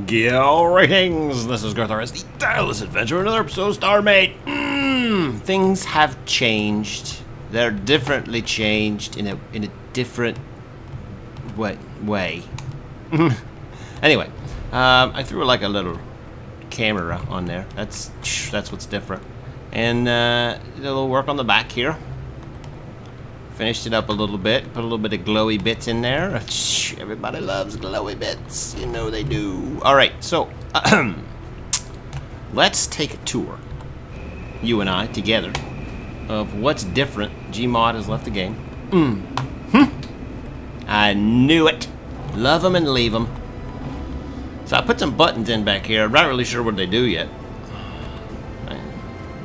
Greetings! This is garthrs, the tireless adventure, another episode of StarMade. Things have changed. They're differently changed in a different way. Anyway, I threw like a little camera on there. That's what's different. And did a little work on the back here. Finished it up a little bit. Put a little bit of glowy bits in there. Everybody loves glowy bits. You know they do. Alright, so let's take a tour, you and I, together, of what's different. Gmod has left the game. I knew it. Love them and leave them. So I put some buttons in back here. I'm not really sure what they do yet.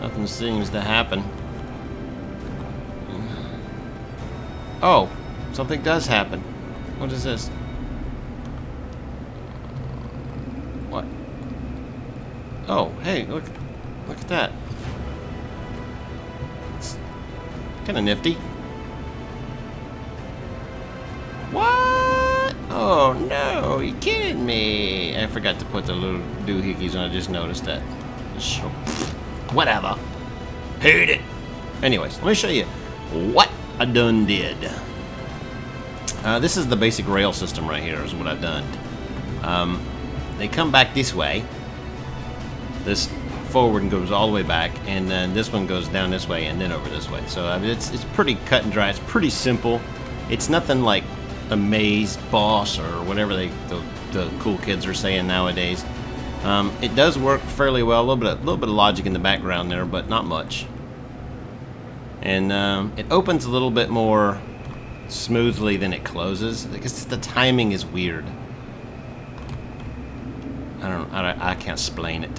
Nothing seems to happen. Oh, something does happen. What is this? What? Oh, hey, look at that. It's kind of nifty. What? Oh no, you kidding me? I forgot to put the little doohickeys on. I just noticed that. Whatever. Hate it. Anyways, let me show you what I done did. This is the basic rail system right here is what I've done. They come back this way. This forward goes all the way back, and then this one goes down this way and then over this way. So I mean, it's pretty cut and dry. It's pretty simple. It's nothing like a maze boss or whatever the cool kids are saying nowadays. It does work fairly well. A little bit of logic in the background there, but not much. And it opens a little bit more smoothly than it closes. I guess the timing is weird. I can't explain it.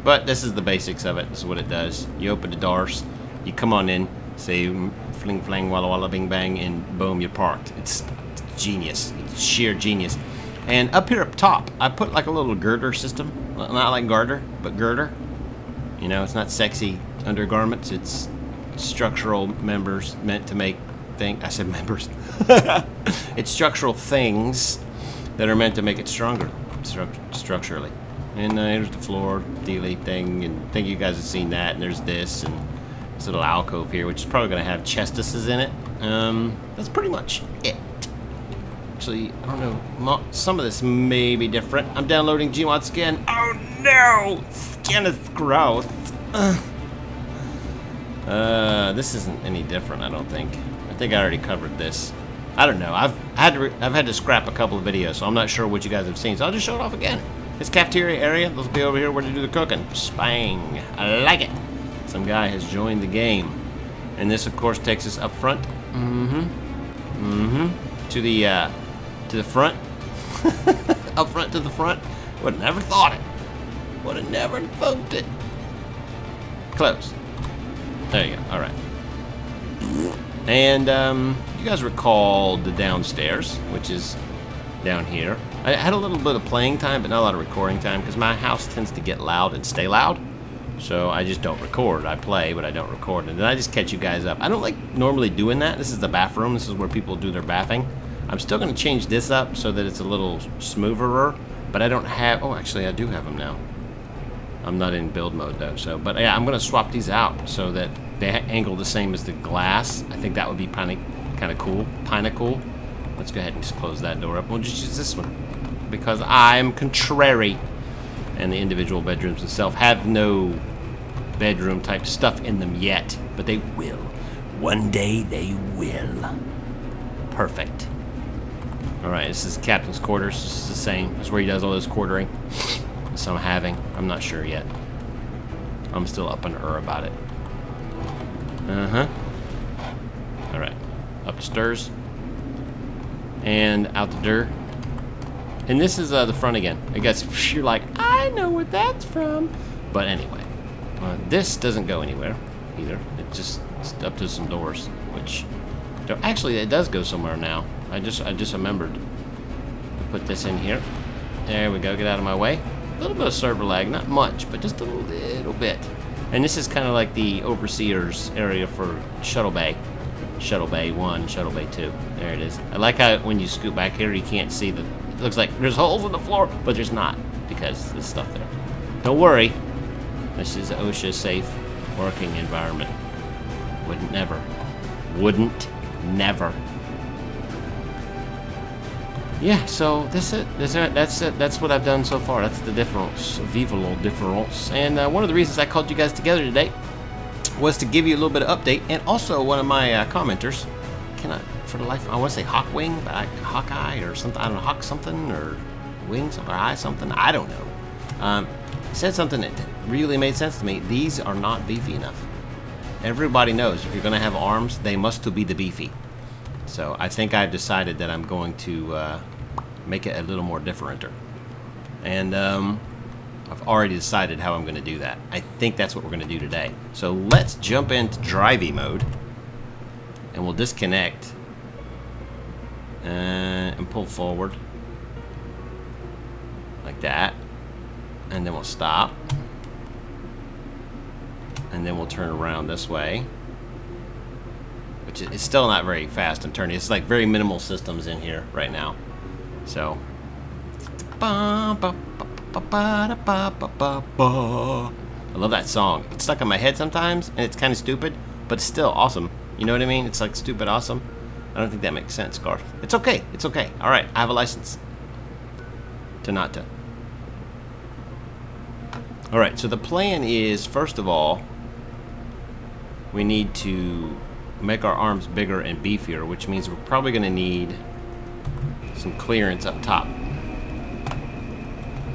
But this is the basics of it. This is what it does. You open the doors, you come on in, say fling flang walla walla bing bang, and boom, you're parked. It's genius. It's sheer genius. And up here up top, I put like a little girder system. Not like garter, but girder. You know, it's not sexy undergarments. It's structural members meant to make things. I said members. It's structural things that are meant to make it stronger structurally. And there's the floor dealy thing, and I think you guys have seen that. And there's this and this little alcove here, which is probably going to have chestesses in it. That's pretty much it. Actually, I don't know. Some of this may be different. I'm downloading Gmod Skin. Oh no! Skin is gross. This isn't any different, I don't think. I think I already covered this. I don't know. I've had to scrap a couple of videos, so I'm not sure what you guys have seen. So I'll just show it off again. This cafeteria area. Let's be over here where to do the cooking. Spang! I like it. Some guy has joined the game, and this, of course, takes us up front. To the front. Up front to the front. Would have never thought it. Would have never thought it. Close. There you go. All right. And you guys recall the downstairs, which is down here. I had a little bit of playing time, but not a lot of recording time, because my house tends to get loud and stay loud. So I just don't record. I play, but I don't record. And then I just catch you guys up. I don't like normally doing that. This is the bathroom. This is where people do their bathing. I'm still going to change this up so that it's a little smoother, but I don't have... Oh, actually, I do have them now. I'm not in build mode, though. So, but yeah, I'm going to swap these out so that they angle the same as the glass. I think that would be kind of cool. Kind of cool. Let's go ahead and just close that door up. We'll just use this one because I'm contrary. And the individual bedrooms themselves have no bedroom type stuff in them yet, but they will. One day they will. Perfect. Alright, this is Captain's quarters. This is the same. This is where he does all this quartering. So I'm not sure yet. I'm still up on about it. Alright. Up the stairs. And out the door. And this is the front again. I guess you're like, I know where that's from. But anyway. This doesn't go anywhere either. It's up to some doors, which... Actually, it does go somewhere now. I just remembered to put this in here. There we go. Get out of my way. A little bit of server lag, not much, but just a little bit. And this is kind of like the overseer's area for Shuttle Bay. Shuttle Bay 1, Shuttle Bay 2. There it is. I like how when you scoot back here, you can't see the... It looks like there's holes in the floor, but there's not. because there's stuff there. Don't worry. This is OSHA safe working environment. Wouldn't never. Wouldn't never. Yeah, so that's it. That's it. That's what I've done so far. That's the difference. Vive la difference. And one of the reasons I called you guys together today was to give you a little bit of update. And also one of my commenters, for the life, I want to say Hawkwing, but Hawkeye or something. I don't know, Hawk something or Wings or Eye something. I don't know. Said something that really made sense to me. These are not beefy enough. Everybody knows if you're going to have arms, they must be the beefy. So I think I've decided that I'm going to make it a little more differenter. And I've already decided how I'm going to do that. I think that's what we're going to do today. So let's jump into drivey mode. And we'll disconnect. And pull forward. Like that. And then we'll stop. And then we'll turn around this way. Which is still not very fast and turning. It's like very minimal systems in here right now. So. I love that song. It's stuck in my head sometimes, and it's kind of stupid, but it's still awesome. You know what I mean? It's like stupid awesome. I don't think that makes sense, Garth. It's okay. It's okay. All right. I have a license to not to. All right. So the plan is, first of all, we need to make our arms bigger and beefier, which means we're probably going to need some clearance up top.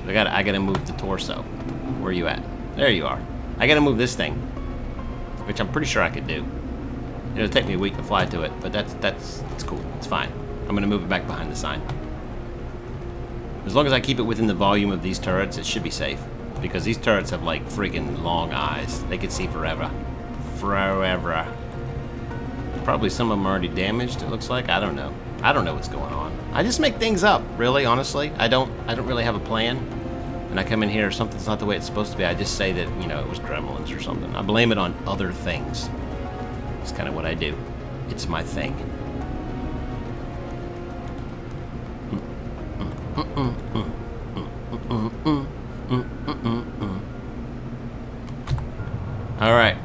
I gotta move the torso. Where are you at? There you are. I gotta move this thing, which I'm pretty sure I could do. It'll take me a week to fly to it, but that's cool. It's fine. I'm gonna move it back behind the sign. As long as I keep it within the volume of these turrets, it should be safe. Because these turrets have like freaking long eyes. They can see forever. Forever. Probably some of them are already damaged, it looks like. I don't know. I don't know what's going on. I just make things up, really, honestly. I don't really have a plan. And I come in here, something's not the way it's supposed to be. I just say that, you know, it was gremlins or something. I blame it on other things. It's kind of what I do. It's my thing. Alright,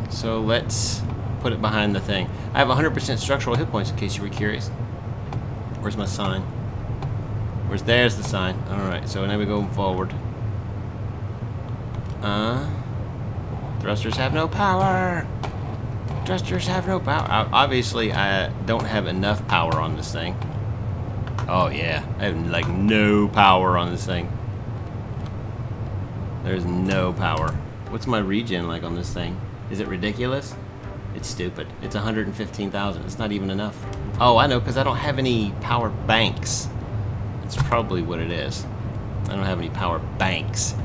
so let's put it behind the thing. I have 100% structural hit points in case you were curious. Where's my sign? There's the sign. Alright, so now we go forward. Thrusters have no power! Thrusters have no power. Obviously, I don't have enough power on this thing. Oh yeah, I have like no power on this thing. There's no power. What's my regen like on this thing? Is it ridiculous? It's stupid. It's 115,000. It's not even enough. Oh, I know, because I don't have any power banks. That's probably what it is. I don't have any power banks.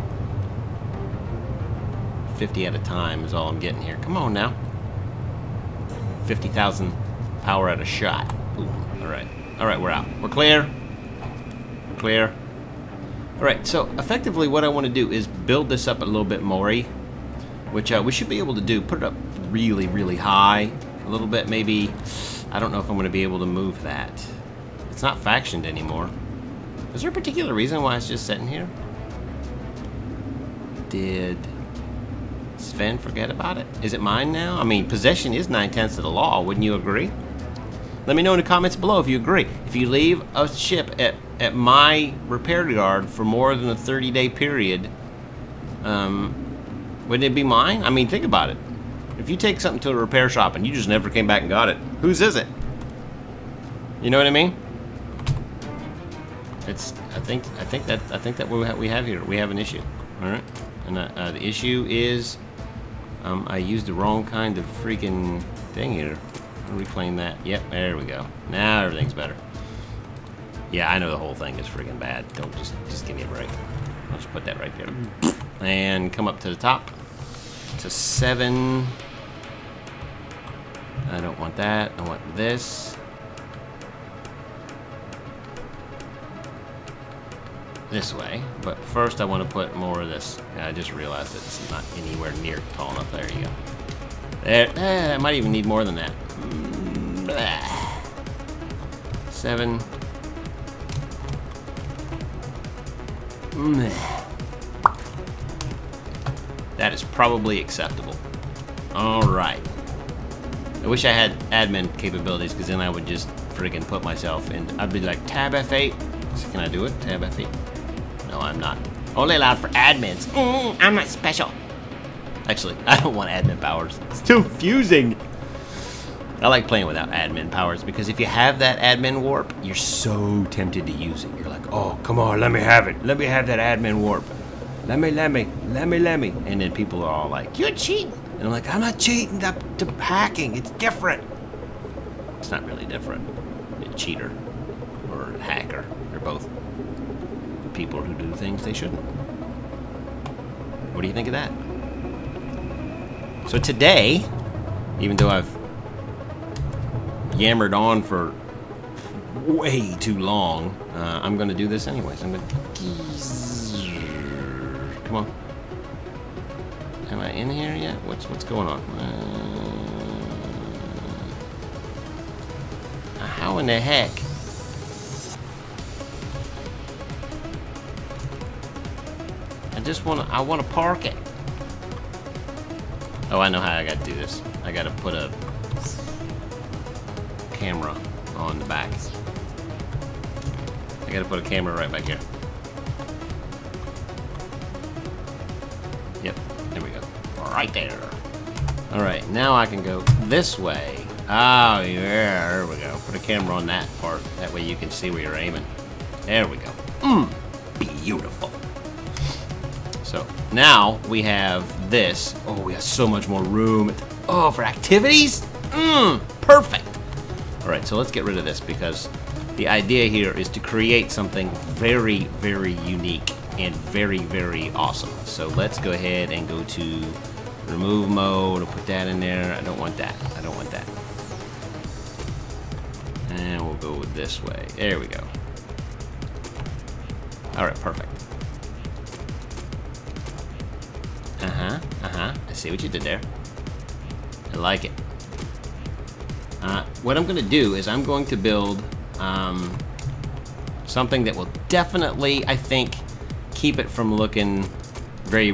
50 at a time is all I'm getting here. Come on now. 50,000 power at a shot. Ooh, alright. Alright, we're out. We're clear. Clear. Alright, so effectively what I want to do is build this up a little bit more, which we should be able to do. Put it up really, really high. A little bit, maybe. I don't know if I'm going to be able to move that. It's not factioned anymore. Is there a particular reason why it's just sitting here? Did Sven forget about it? Is it mine now? I mean, possession is 9/10 of the law. Wouldn't you agree? Let me know in the comments below if you agree. If you leave a ship at my repair yard for more than a 30-day period, wouldn't it be mine? I mean, think about it. If you take something to a repair shop and you just never came back and got it, whose is it? You know what I mean? It's. I think that what we have here, we have an issue. All right, and the issue is, I used the wrong kind of freaking thing here. Reclaim that. Yep, there we go. Now everything's better. Yeah, I know the whole thing is freaking bad. Don't just give me a break. I'll just put that right there. And come up to the top. To 7. I don't want that. I want this. This way. But first I want to put more of this. I just realized that it's not anywhere near tall enough. There you go. There. I might even need more than that. 7. That is probably acceptable. Alright. I wish I had admin capabilities, because then I would just friggin' put myself in. I'd be like, tab F8. So can I do it? Tab F8. No, I'm not. Only allowed for admins. I'm not special. Actually, I don't want admin powers. It's too fusing. I like playing without admin powers, because if you have that admin warp, you're so tempted to use it. You're like, oh, come on, let me have it. Let me have that admin warp. Let me. And then people are all like, you're cheating. And I'm like, I'm not cheating, I'm hacking. It's different. It's not really different. A cheater or a hacker. They're both people who do things they shouldn't. What do you think of that? So today, even though I've yammered on for way too long, I'm going to do this anyways. I'm going to... Come on. Am I in here yet? What's going on? How in the heck? I want to park it. Oh, I know how I got to do this. I got to put a camera on the back. I got to put a camera right back here. Yep, there we go. Right there. Alright, now I can go this way. Oh, yeah, there we go. Put a camera on that part. That way you can see where you're aiming. There we go. Beautiful. So, now we have this. Oh, we have so much more room. Oh, for activities? Perfect. Alright, so let's get rid of this, because the idea here is to create something very, very unique and very, very awesome. So let's go ahead and go to remove mode. I'll put that in there. I don't want that. I don't want that. And we'll go this way. There we go. Alright, perfect. I see what you did there. I like it. What I'm going to do is I'm going to build something that will definitely, I think, keep it from looking very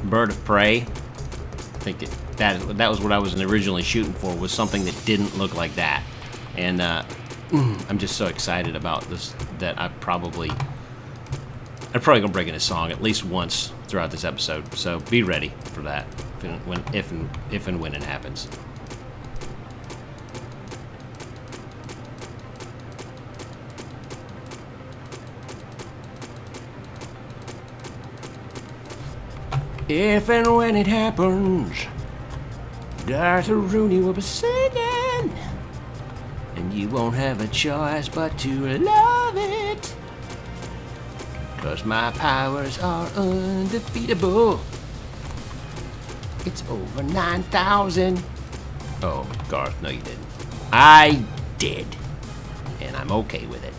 bird of prey. I think that was what I was originally shooting for, was something that didn't look like that. And I'm just so excited about this that I'm probably gonna break into song at least once throughout this episode. So be ready for that if and when it happens. If and when it happens, Darth Rooney will be singing, and you won't have a choice but to love it, 'cause my powers are undefeatable. It's over 9,000. Oh, Garth, no you didn't. I did, and I'm okay with it.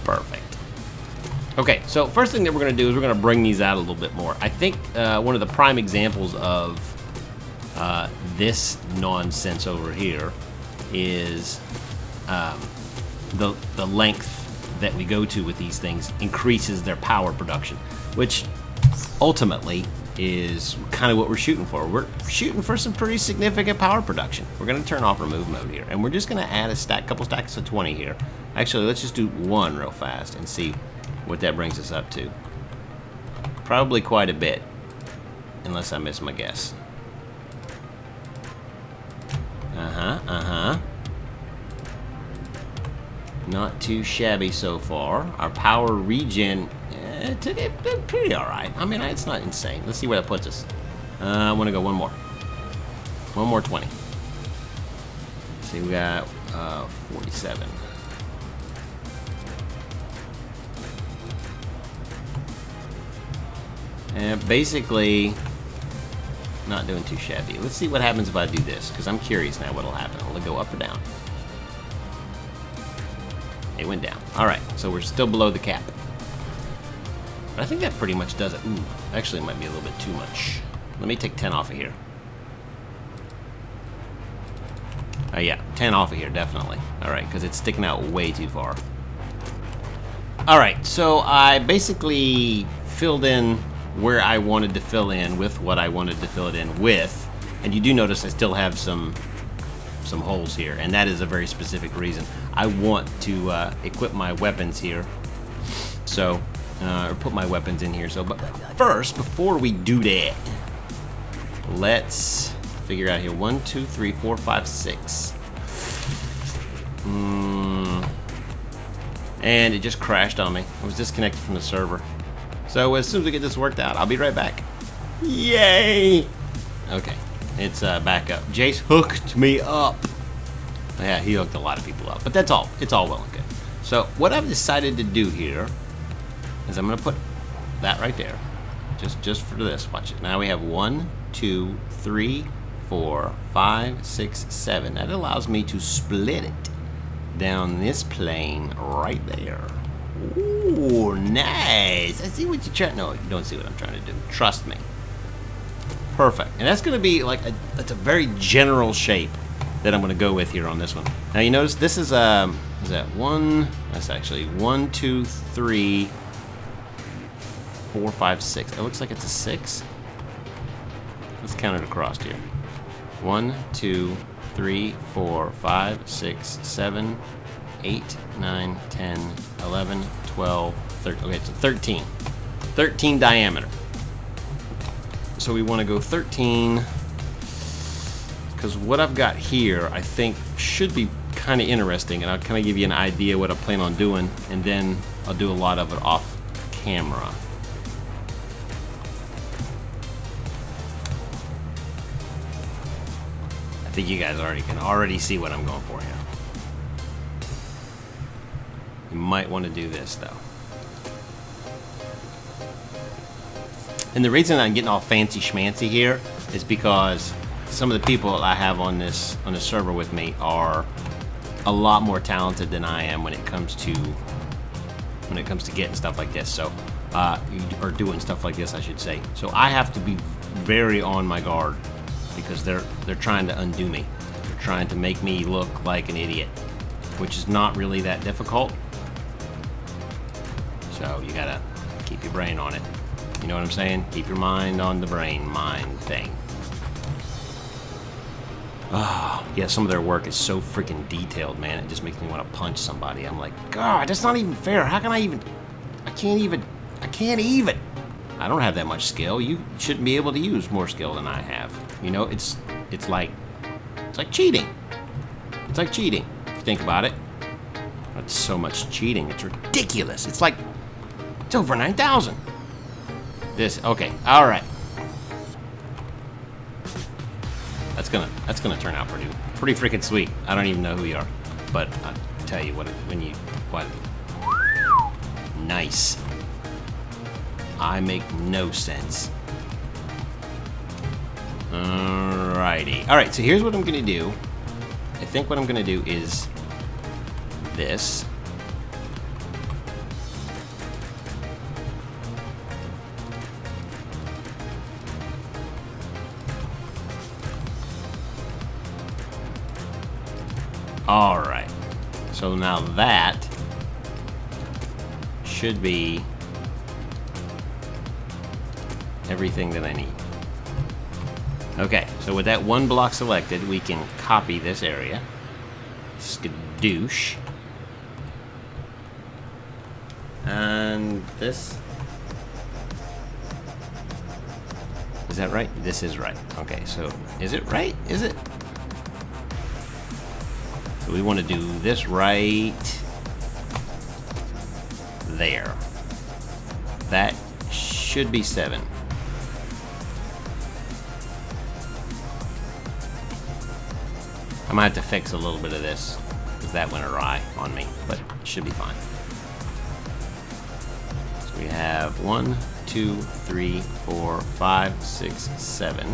Perfect. Okay, so first thing that we're going to do is we're going to bring these out a little bit more. I think one of the prime examples of this nonsense over here is the length that we go to with these things increases their power production, which ultimately is kind of what we're shooting for. We're shooting for some pretty significant power production. We're going to turn off remove mode here, and we're just going to add a couple stacks of 20 here. Actually, let's just do one real fast and see what that brings us up to. Probably quite a bit, unless I miss my guess. Not too shabby so far. Our power regen, it pretty alright. I mean, it's not insane. Let's see where that puts us. I want to go one more. One more 20. Let's see, we got 47. And basically, not doing too shabby. Let's see what happens if I do this, because I'm curious now what'll happen. Will it go up or down? It went down. Alright, so we're still below the cap. But I think that pretty much does it. Ooh, actually it might be a little bit too much. Let me take 10 off of here. Yeah, 10 off of here, definitely. Alright, because it's sticking out way too far. Alright, so I basically filled in where I wanted to fill in with what I wanted to fill it in with. And you do notice I still have some holes here, and that is a very specific reason. I want to equip my weapons here. So, or put my weapons in here. So, but first, before we do that, let's figure out here. 1, 2, 3, 4, 5, 6. And it just crashed on me. I was disconnected from the server. So as soon as we get this worked out, I'll be right back. Yay! Okay, it's back up. Jace hooked me up. Yeah, he hooked a lot of people up, but that's all. It's all well and good. So what I've decided to do here is I'm gonna put that right there, just for this. Watch it. Now we have 1, 2, 3, 4, 5, 6, 7. That allows me to split it down this plane right there. Ooh, nice. I see what you're trying. No, you don't see what I'm trying to do. Trust me. Perfect. And that's going to be like that's a very general shape that I'm going to go with here on this one. Now you notice this is that one? That's actually 1, 2, 3, 4, 5, 6. It looks like it's a 6. Let's count it across here. 1, 2, 3, 4, 5, 6, 7, 8, 9, 10, 11, 12, 13. Okay, so 13. 13 diameter. So we want to go 13, because what I've got here I think should be kind of interesting, and I'll kind of give you an idea what I plan on doing, and then I'll do a lot of it off camera. I think you guys can already see what I'm going for here. You might want to do this though. And the reason I'm getting all fancy schmancy here is because some of the people I have on this server with me are a lot more talented than I am when it comes to getting stuff like this. So or doing stuff like this, I should say. So I have to be very on my guard, because they're trying to undo me. They're trying to make me look like an idiot, which is not really that difficult. So you gotta keep your brain on it. You know what I'm saying? Keep your mind on the brain mind thing. Oh, yeah, some of their work is so freaking detailed, man. It just makes me want to punch somebody. I'm like, God, that's not even fair. How can I even... I can't even... I don't have that much skill. You shouldn't be able to use more skill than I have. You know, it's like cheating. It's like cheating, if you think about it. That's so much cheating. It's ridiculous. It's like... It's over 9,000. This, okay, all right. That's gonna turn out pretty freaking sweet. I don't even know who you are, but I'll tell you what nice. I make no sense. Alrighty. All right, so here's what I'm gonna do. I think what I'm gonna do is this. Alright, so now that should be everything that I need. Okay, so with that one block selected, we can copy this area. Skadoosh. And this. Is that right? This is right. Okay, so is it right? Is it? So we want to do this right there. That should be 7. I might have to fix a little bit of this, because that went awry on me, but it should be fine. So we have 1, 2, 3, 4, 5, 6, 7.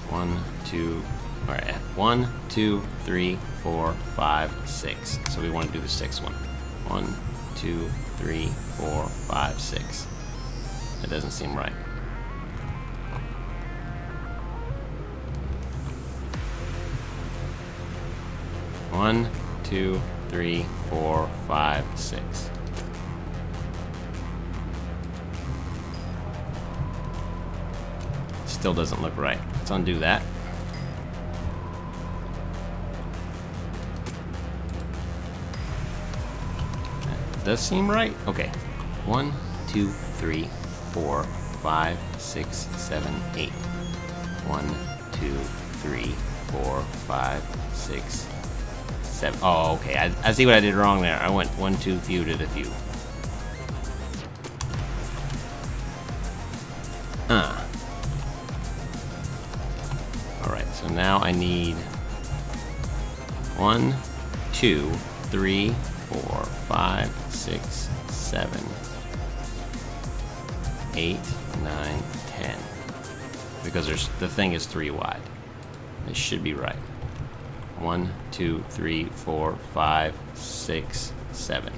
One, two, all right, 1, 2, 3, 4, 5, 6. So we want to do the 6th one. 1, 2, 3, 4, 5, 6. That doesn't seem right. 1, 2, 3, 4, 5, 6. Still doesn't look right. Let's undo that. That does seem right. Okay. 1, 2, 3, 4, 5, 6, 7, 8. 1, 2, 3, 4, 5, 6, 7. Oh, okay. I see what I did wrong there. I went 1 too few to the few. Alright, so now I need 1, 2, 3, 4, 5, 6, 7, 8, 9, 10. Because the thing is 3 wide. This should be right. 1, 2, 3, 4, 5, 6, 7.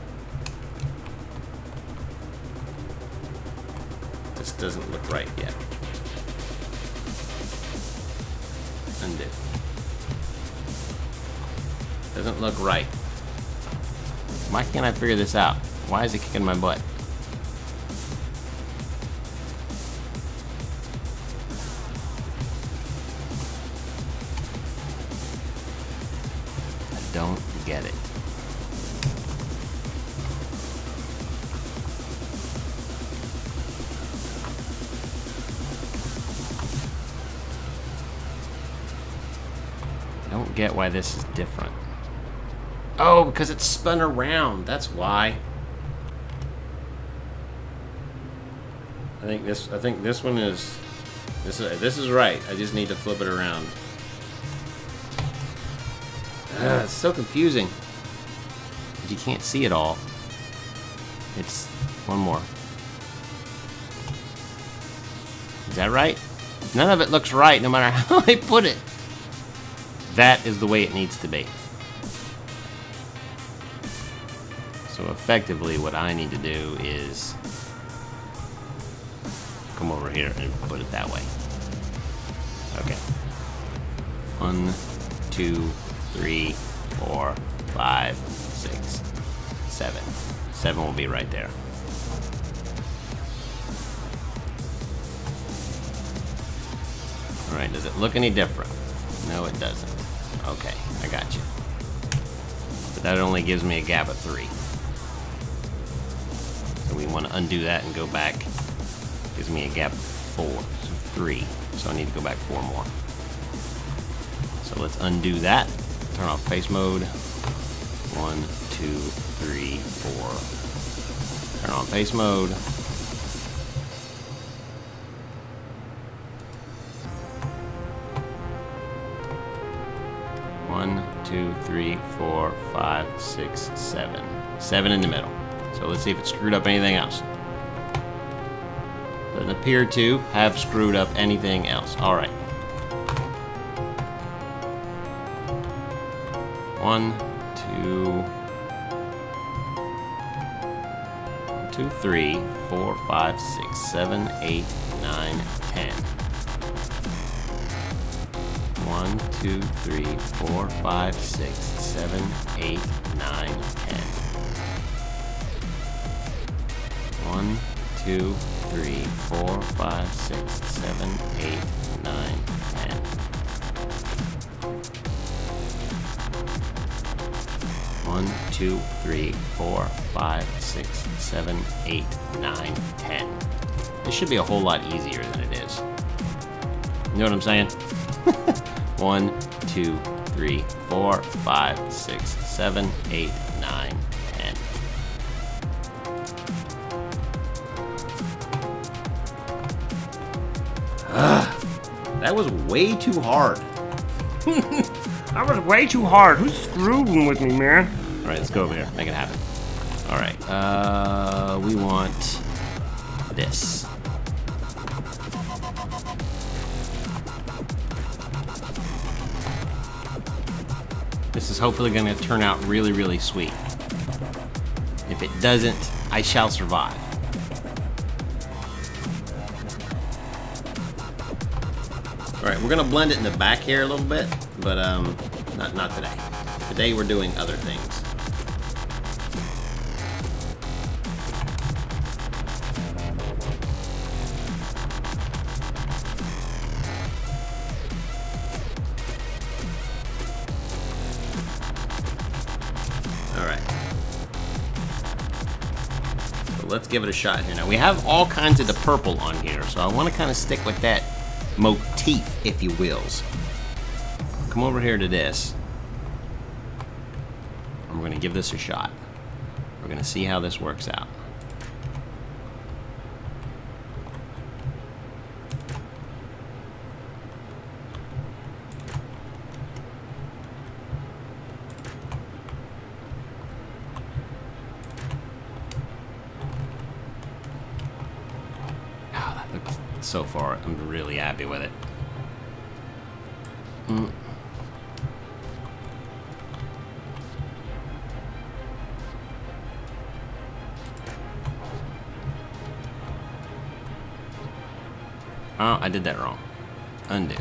This doesn't look right yet. Undo. Doesn't look right. Why can't I figure this out? Why is it kicking my butt? I don't get it. I don't get why this is different. Oh, because it's spun around. That's why. I think this one is this is right. I just need to flip it around. It's so confusing. You can't see it all. It's one more. Is that right? None of it looks right, no matter how I put it. That is the way it needs to be. So effectively, what I need to do is come over here and put it that way. Okay. 1, 2, 3, 4, 5, 6, 7. 7 will be right there. Alright, does it look any different? No, it doesn't. Okay, I got you. But that only gives me a gap of 3. So we want to undo that and go back. Gives me a gap of 4, so 3. So I need to go back 4 more. So let's undo that. Turn off face mode. 1, 2, 3, 4. Turn on face mode. One, 2, 3, 4, 5, 6, 7. 7 in the middle. So let's see if it screwed up anything else. Doesn't appear to have screwed up anything else. Alright. 1, 2, 3, 4, 5, 6, 7, 8, 9, 10. 1, 2, 3, 4, 5, 6, 7, 8, 9, 10. 1, 2, 3, 4, 5, 6, 7, 8, 9, 10. 1, 2, 3, 4, 5, 6, 7, 8, 9, 10. This should be a whole lot easier than it is. You know what I'm saying? 1, 2, 3, 4, 5, 6, 7, 8, 9, 10. That was way too hard. That was way too hard. Who's screwing with me, man? Alright, let's go over here. Make it happen. Alright, we want this. This is hopefully going to turn out really, really sweet. If it doesn't, I shall survive. Alright, we're going to blend it in the back here a little bit, but not today. Today we're doing other things. Let's give it a shot here. Now, we have all kinds of the purple on here, so I want to kind of stick with that motif, if you wills. Come over here to this. And we're going to give this a shot. We're going to see how this works out. So far, I'm really happy with it. Oh, I did that wrong. Undo.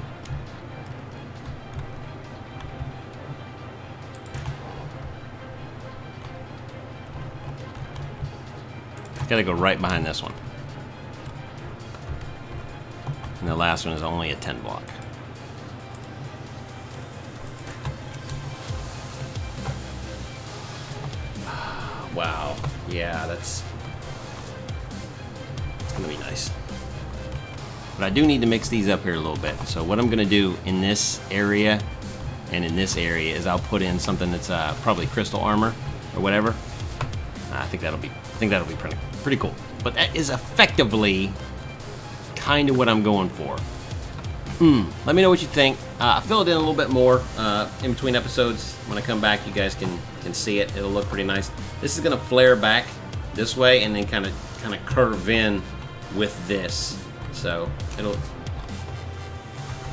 Gotta go right behind this one. And the last one is only a 10 block. Wow. Yeah, it's gonna be nice. But I do need to mix these up here a little bit. So what I'm gonna do in this area and in this area is I'll put in something that's probably crystal armor or whatever. I think that'll be pretty cool. But that is effectively kind of what I'm going for. Let me know what you think. Fill it in a little bit more in between episodes. When I come back, you guys can see it. It'll look pretty nice. This is gonna flare back this way and then kind of curve in with this. So it'll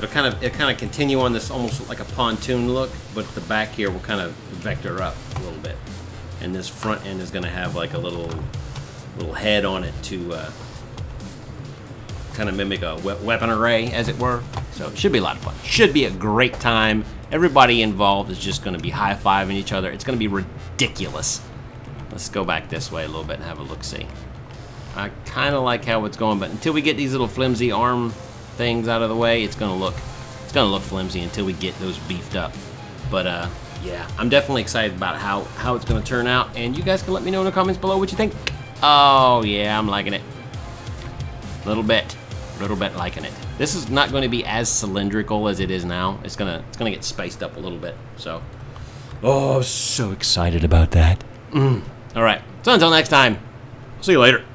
kind of continue on this almost like a pontoon look, but the back here will kind of vector up a little bit, and this front end is gonna have like a little head on it to kind of mimic a weapon array, as it were. So it should be a lot of fun. Should be a great time. Everybody involved is just going to be high-fiving each other. It's going to be ridiculous. Let's go back this way a little bit and have a look-see. I kind of like how it's going, but until we get these little flimsy arm things out of the way, it's going to look flimsy until we get those beefed up. But yeah, I'm definitely excited about how it's going to turn out, and you guys can let me know in the comments below what you think. Oh yeah, I'm liking it. Little bit liking it. This is not going to be as cylindrical as it is now. It's gonna get spiced up a little bit. So, oh, so excited about that. All right. So until next time, see you later.